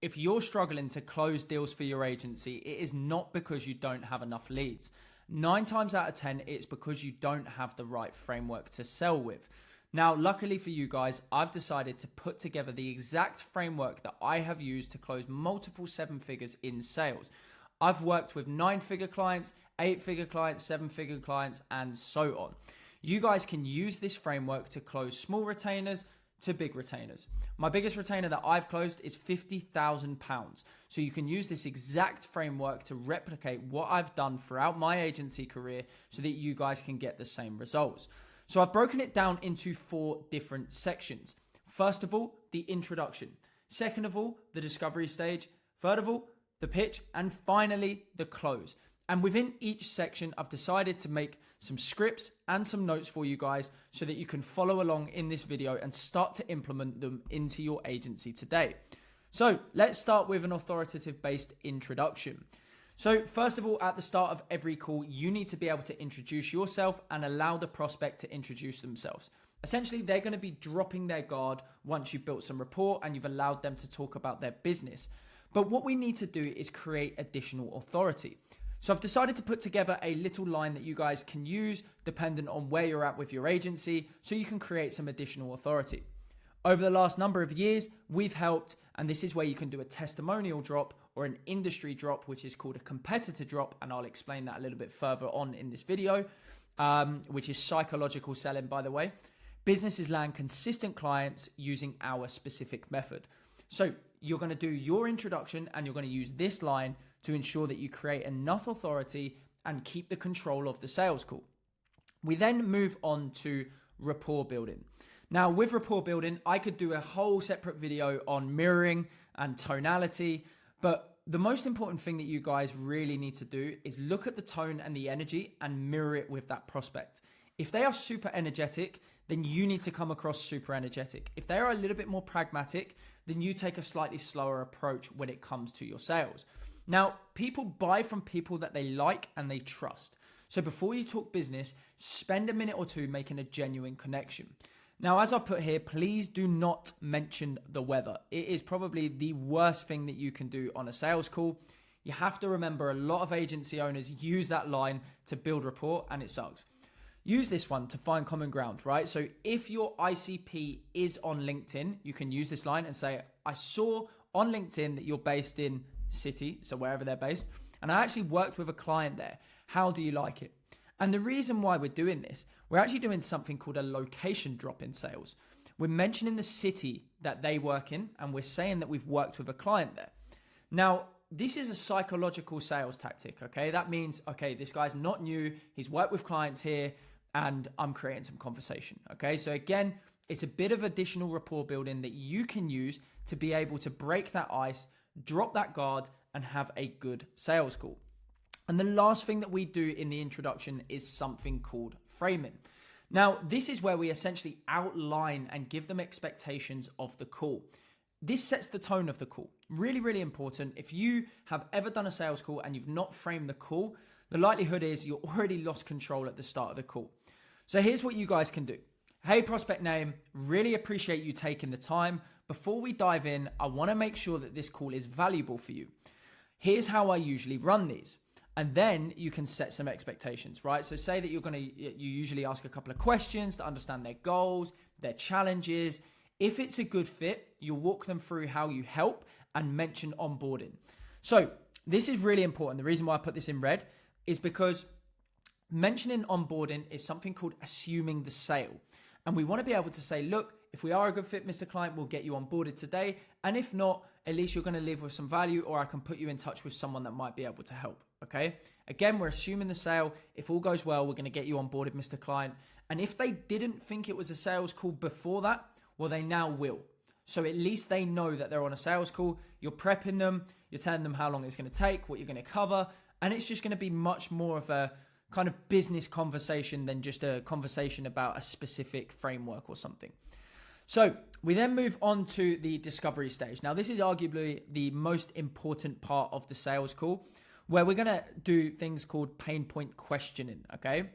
if you're struggling to close deals for your agency, it is not because you don't have enough leads. 9 times out of 10, it's because you don't have the right framework to sell with. Now, luckily for you guys, I've decided to put together the exact framework that I have used to close multiple 7 figures in sales. I've worked with 9-figure clients, 8-figure clients, 7-figure clients, and so on. You guys can use this framework to close small retainers to big retainers. My biggest retainer that I've closed is £50,000. So you can use this exact framework to replicate what I've done throughout my agency career so that you guys can get the same results. So I've broken it down into 4 different sections. First of all, the introduction. Second of all, the discovery stage. Third of all, the pitch. And finally, the close. And within each section, I've decided to make some scripts and some notes for you guys so that you can follow along in this video and start to implement them into your agency today. So let's start with an authoritative based introduction. So first of all, at the start of every call, you need to be able to introduce yourself and allow the prospect to introduce themselves. Essentially, they're going to be dropping their guard once you've built some rapport and you've allowed them to talk about their business. But what we need to do is create additional authority. So I've decided to put together a little line that you guys can use dependent on where you're at with your agency so you can create some additional authority. Over the last number of years, we've helped, and this is where you can do a testimonial drop or an industry drop, which is called a competitor drop, and I'll explain that a little bit further on in this video, which is psychological selling, by the way. Businesses land consistent clients using our specific method. So you're going to do your introduction and you're going to use this line to ensure that you create enough authority and keep the control of the sales call. We then move on to rapport building. Now, with rapport building, I could do a whole separate video on mirroring and tonality, but the most important thing that you guys really need to do is look at the tone and the energy and mirror it with that prospect. If they are super energetic, then you need to come across super energetic. If they are a little bit more pragmatic, then you take a slightly slower approach when it comes to your sales. Now, people buy from people that they like and they trust. So before you talk business, spend a minute or two making a genuine connection. Now, as I've put here, please do not mention the weather. It is probably the worst thing that you can do on a sales call. You have to remember a lot of agency owners use that line to build rapport and it sucks. Use this one to find common ground, right? So if your ICP is on LinkedIn, you can use this line and say, I saw on LinkedIn that you're based in city, so wherever they're based, and I actually worked with a client there. How do you like it? And the reason why we're doing this, we're actually doing something called a location drop in sales. We're mentioning the city that they work in, and we're saying that we've worked with a client there. Now, this is a psychological sales tactic, okay? That means, okay, this guy's not new, he's worked with clients here, and I'm creating some conversation, okay? So again, it's a bit of additional rapport building that you can use to be able to break that ice, drop that guard, and have a good sales call. And the last thing that we do in the introduction is something called framing. Now, this is where we essentially outline and give them expectations of the call. This sets the tone of the call. Really, really important. If you have ever done a sales call and you've not framed the call, the likelihood is you're already lost control at the start of the call. So here's what you guys can do. Hey, prospect name, really appreciate you taking the time. Before we dive in, I want to make sure that this call is valuable for you. Here's how I usually run these. And then you can set some expectations, right? So say that you usually ask a couple of questions to understand their goals, their challenges. If it's a good fit, you'll walk them through how you help and mention onboarding. So this is really important. The reason why I put this in red is because mentioning onboarding is something called assuming the sale. And we want to be able to say, look, if we are a good fit, Mr. Client, we'll get you onboarded today. And if not, at least you're going to live with some value, or I can put you in touch with someone that might be able to help. Okay. Again, we're assuming the sale. If all goes well, we're going to get you onboarded, Mr. Client. And if they didn't think it was a sales call before that, well, they now will. So at least they know that they're on a sales call. You're prepping them. You're telling them how long it's going to take, what you're going to cover. And it's just going to be much more of a kind of business conversation than just a conversation about a specific framework or something. So we then move on to the discovery stage. Now, this is arguably the most important part of the sales call, where we're going to do things called pain point questioning, okay?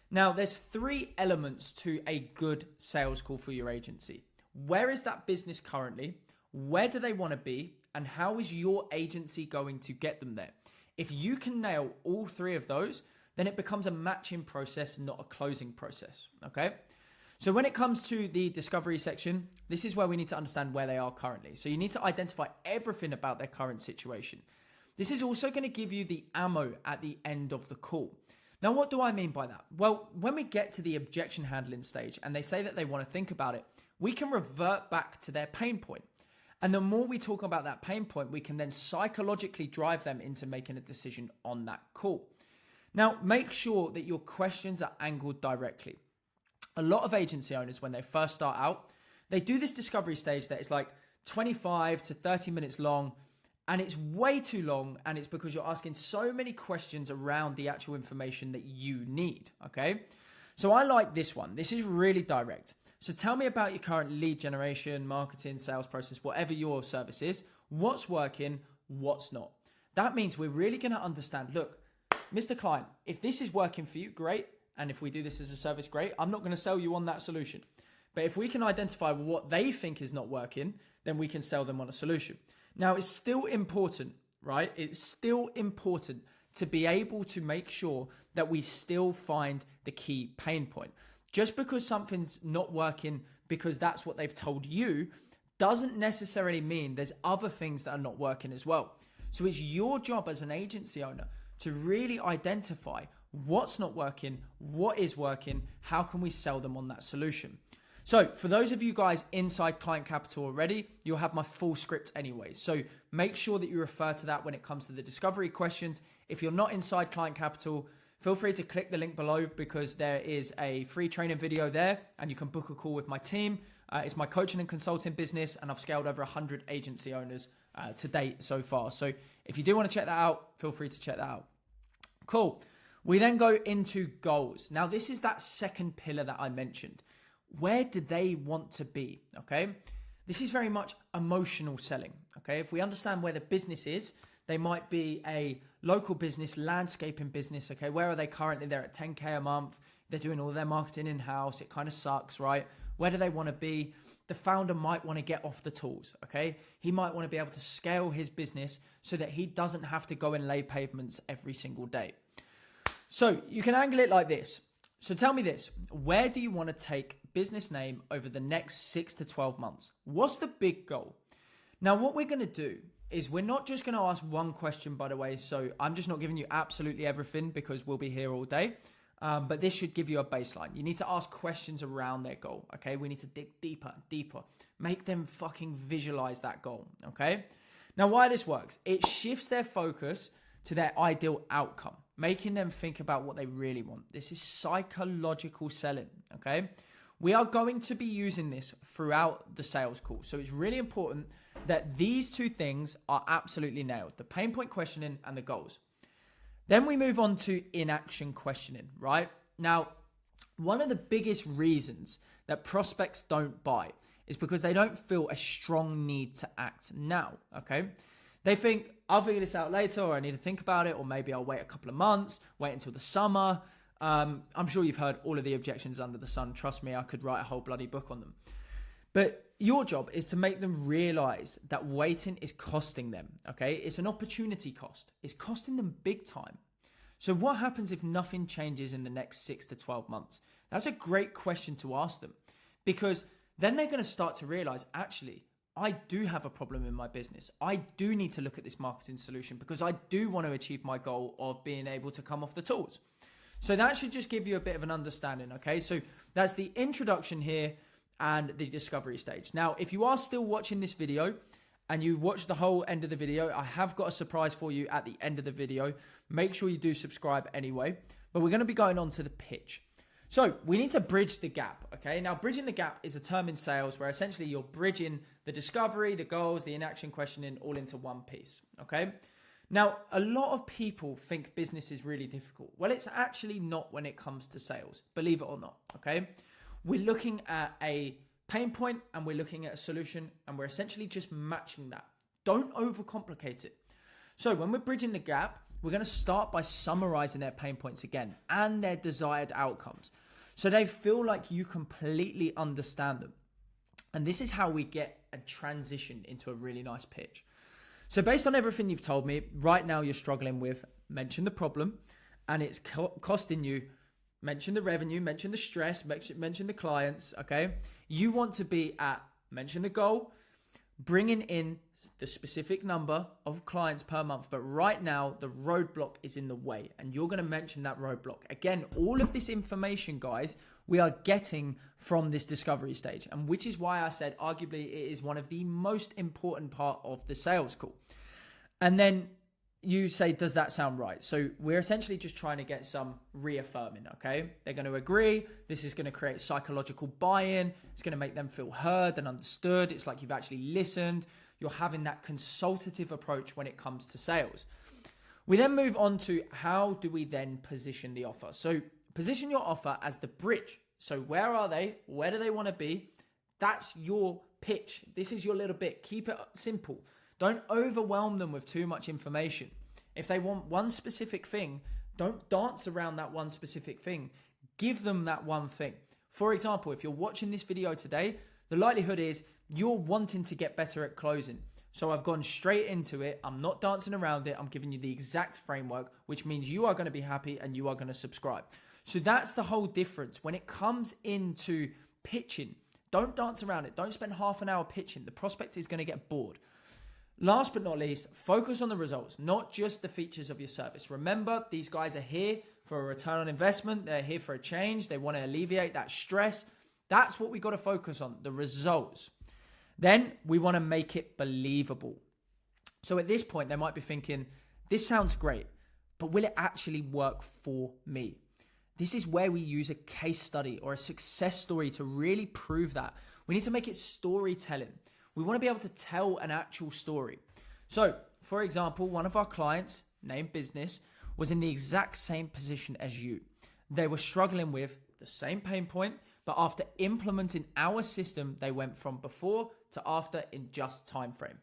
Now, there's 3 elements to a good sales call for your agency. Where is that business currently? where do they want to be, and how is your agency going to get them there? If you can nail all three of those, then it becomes a matching process, not a closing process, okay? So when it comes to the discovery section, this is where we need to understand where they are currently. So you need to identify everything about their current situation. This is also going to give you the ammo at the end of the call. Now, what do I mean by that? Well, when we get to the objection handling stage and they say that they want to think about it, we can revert back to their pain point. And the more we talk about that pain point, we can then psychologically drive them into making a decision on that call. Now, make sure that your questions are angled directly. A lot of agency owners, when they first start out, they do this discovery stage that is like 25 to 30 minutes long, and it's way too long, and it's because you're asking so many questions around the actual information that you need, okay? So I like this one. This is really direct. So tell me about your current lead generation, marketing, sales process, whatever your service is. What's working, what's not. That means we're really going to understand, look, Mr. Client, if this is working for you, great. And if we do this as a service, great. I'm not going to sell you on that solution. But if we can identify what they think is not working, then we can sell them on a solution. Now, it's still important, right? It's still important to be able to make sure that we still find the key pain point. Just because something's not working because that's what they've told you doesn't necessarily mean there's other things that are not working as well. So it's your job as an agency owner to really identify what's not working, what is working, how can we sell them on that solution. So for those of you guys inside Client Capital already, you'll have my full script anyway. So make sure that you refer to that when it comes to the discovery questions. If you're not inside Client Capital, feel free to click the link below because there is a free training video there and you can book a call with my team. It's my coaching and consulting business and I've scaled over 100 agency owners to date so far. So if you do want to check that out, feel free to check that out. Cool. We then go into goals. Now, this is that second pillar that I mentioned. Where do they want to be? Okay. This is very much emotional selling. Okay. If we understand where the business is, they might be a local business, landscaping business. Okay. Where are they currently? They're at 10K a month. They're doing all their marketing in-house. It kind of sucks, right? Where do they want to be? The founder might want to get off the tools. Okay. He might want to be able to scale his business so that he doesn't have to go and lay pavements every single day. So you can angle it like this. So tell me this, where do you want to take business name over the next 6 to 12 months? What's the big goal? Now, what we're going to do is we're not just going to ask one question, by the way. So I'm just not giving you absolutely everything because we'll be here all day. But this should give you a baseline. You need to ask questions around their goal. Okay. We need to dig deeper, make them fucking visualize that goal. Okay. Now, why this works, it shifts their focus to their ideal outcome, making them think about what they really want. This is psychological selling, okay? We are going to be using this throughout the sales call. So it's really important that these two things are absolutely nailed, the pain point questioning and the goals. Then we move on to inaction questioning, right? Now, one of the biggest reasons that prospects don't buy is because they don't feel a strong need to act now, okay? They think, I'll figure this out later, or I need to think about it, or maybe I'll wait a couple of months, wait until the summer. I'm sure you've heard all of the objections under the sun. Trust me, I could write a whole bloody book on them. But your job is to make them realize that waiting is costing them, okay? It's an opportunity cost. It's costing them big time. So what happens if nothing changes in the next 6 to 12 months? That's a great question to ask them because then they're going to start to realize, actually, I do have a problem in my business. I do need to look at this marketing solution because I do want to achieve my goal of being able to come off the tools. So that should just give you a bit of an understanding, okay? So that's the introduction here and the discovery stage. Now, if you are still watching this video and you watch the whole end of the video, I have got a surprise for you at the end of the video. Make sure you do subscribe anyway. But we're going to be going on to the pitch. So we need to bridge the gap, okay? Now, bridging the gap is a term in sales where essentially you're bridging the discovery, the goals, the inaction questioning all into one piece, okay? Now, a lot of people think business is really difficult. Well, it's actually not when it comes to sales, believe it or not, okay? We're looking at a pain point and we're looking at a solution and we're essentially just matching that. Don't overcomplicate it. So when we're bridging the gap, we're going to start by summarizing their pain points again and their desired outcomes. So they feel like you completely understand them. And this is how we get a transition into a really nice pitch. So based on everything you've told me, right now you're struggling with mention the problem and it's costing you, mention the revenue, mention the stress, mention the clients, okay? You want to be at mention the goal, bringing in the specific number of clients per month. But right now, the roadblock is in the way and you're going to mention that roadblock. Again, all of this information, guys, we are getting from this discovery stage. And which is why I said, arguably, it is one of the most important part of the sales call. And then you say, does that sound right? So we're essentially just trying to get some reaffirming, okay? They're going to agree. This is going to create psychological buy-in. It's going to make them feel heard and understood. It's like you've actually listened. You're having that consultative approach when it comes to sales. We then move on to how do we then position the offer? So position your offer as the bridge. So where are they? Where do they want to be? That's your pitch. This is your little bit. Keep it simple. Don't overwhelm them with too much information. If they want one specific thing, don't dance around that one specific thing. Give them that one thing. For example, if you're watching this video today, the likelihood is you're wanting to get better at closing. So I've gone straight into it. I'm not dancing around it. I'm giving you the exact framework, which means you are going to be happy and you are going to subscribe. So that's the whole difference. When it comes into pitching, don't dance around it. Don't spend half an hour pitching. The prospect is going to get bored. Last but not least, focus on the results, not just the features of your service. Remember, these guys are here for a return on investment. They're here for a change. They want to alleviate that stress. That's what we got to focus on, the results. Then we want to make it believable. So at this point, they might be thinking, this sounds great, but will it actually work for me? This is where we use a case study or a success story to really prove that. We need to make it storytelling. We want to be able to tell an actual story. So, for example, one of our clients, named business, was in the exact same position as you. They were struggling with the same pain point, but after implementing our system, they went from before to after in just time frame.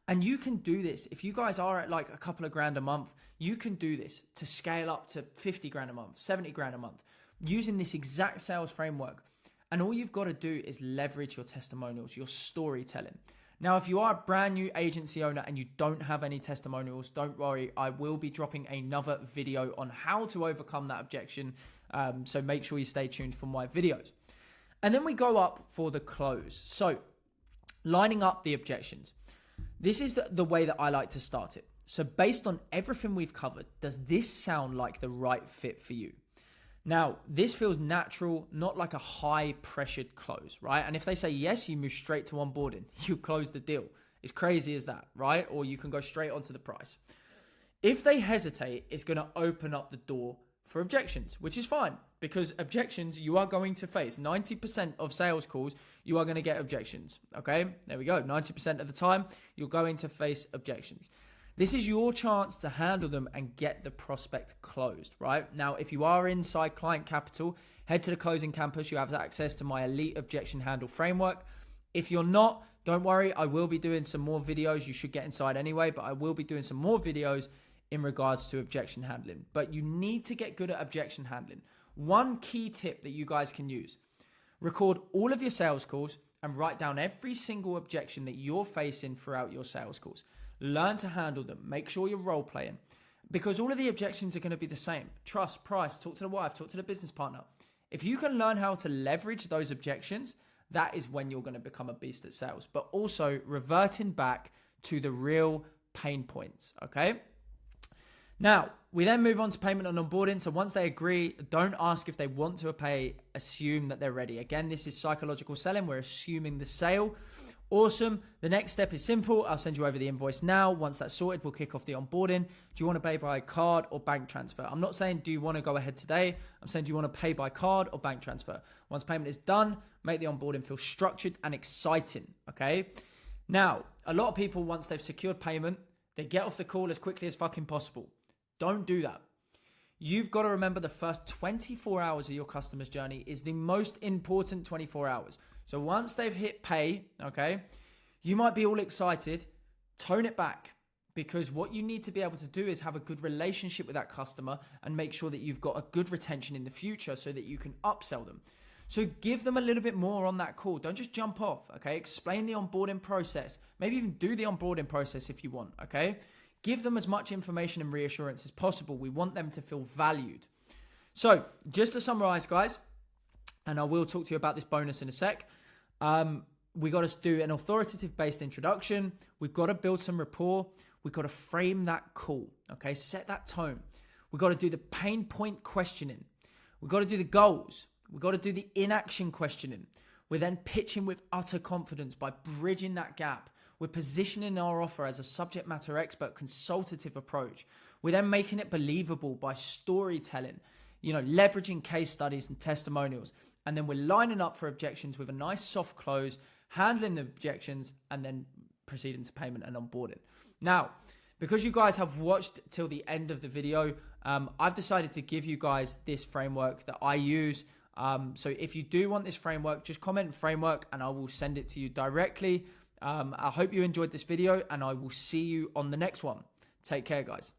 And you can do this. If you guys are at like a couple of grand a month, you can do this to scale up to 50 grand a month, 70 grand a month, using this exact sales framework. And all you've got to do is leverage your testimonials, your storytelling. Now, if you are a brand new agency owner and you don't have any testimonials, don't worry. I will be dropping another video on how to overcome that objection. So make sure you stay tuned for my videos. And then we go up for the close. So lining up the objections. This is the way that I like to start it. So based on everything we've covered, does this sound like the right fit for you? Now, this feels natural, not like a high-pressured close, right? And if they say yes, you move straight to onboarding. You close the deal. As crazy as that, right? Or you can go straight onto the price. If they hesitate, it's going to open up the door for objections, which is fine because objections you are going to face. 90% of sales calls, you are going to get objections, okay? There we go. 90% of the time, you're going to face objections. This is your chance to handle them and get the prospect closed, right? Now, if you are inside Client Capital, head to the closing campus. You have access to my elite objection handle framework. If you're not, don't worry. I will be doing some more videos. You should get inside anyway, but I will be doing some more videos in regards to objection handling. But you need to get good at objection handling. One key tip that you guys can use, record all of your sales calls and write down every single objection that you're facing throughout your sales calls. Learn to handle them. Make sure you're role playing because all of the objections are going to be the same. Trust, price, talk to the wife, talk to the business partner. If you can learn how to leverage those objections, that is when you're going to become a beast at sales, but also reverting back to the real pain points. Okay. Now, we then move on to payment and onboarding. So once they agree, don't ask if they want to pay, assume that they're ready. Again, this is psychological selling. We're assuming the sale. Awesome. The next step is simple. I'll send you over the invoice now. Once that's sorted, we'll kick off the onboarding. Do you want to pay by card or bank transfer? I'm not saying, do you want to go ahead today? I'm saying, do you want to pay by card or bank transfer? Once payment is done, make the onboarding feel structured and exciting. Okay. Now, a lot of people, once they've secured payment, they get off the call as quickly as fucking possible. Don't do that. You've got to remember the first 24 hours of your customer's journey is the most important 24 hours. So once they've hit pay, okay, you might be all excited, tone it back because what you need to be able to do is have a good relationship with that customer and make sure that you've got a good retention in the future so that you can upsell them. So give them a little bit more on that call. Don't just jump off, okay? Explain the onboarding process. Maybe even do the onboarding process if you want, okay? Give them as much information and reassurance as possible. We want them to feel valued. So just to summarize, guys, and I will talk to you about this bonus in a sec. We got to do an authoritative based introduction. We've got to build some rapport. We've got to frame that call, okay? Set that tone. We've got to do the pain point questioning. We've got to do the goals. We've got to do the inaction questioning. We're then pitching with utter confidence by bridging that gap. We're positioning our offer as a subject matter expert consultative approach. We're then making it believable by storytelling, leveraging case studies and testimonials. And then we're lining up for objections with a nice soft close, handling the objections, and then proceeding to payment and onboarding. Now, because you guys have watched till the end of the video, I've decided to give you guys this framework that I use. So if you do want this framework, just comment framework and I will send it to you directly. I hope you enjoyed this video and I will see you on the next one. Take care, guys.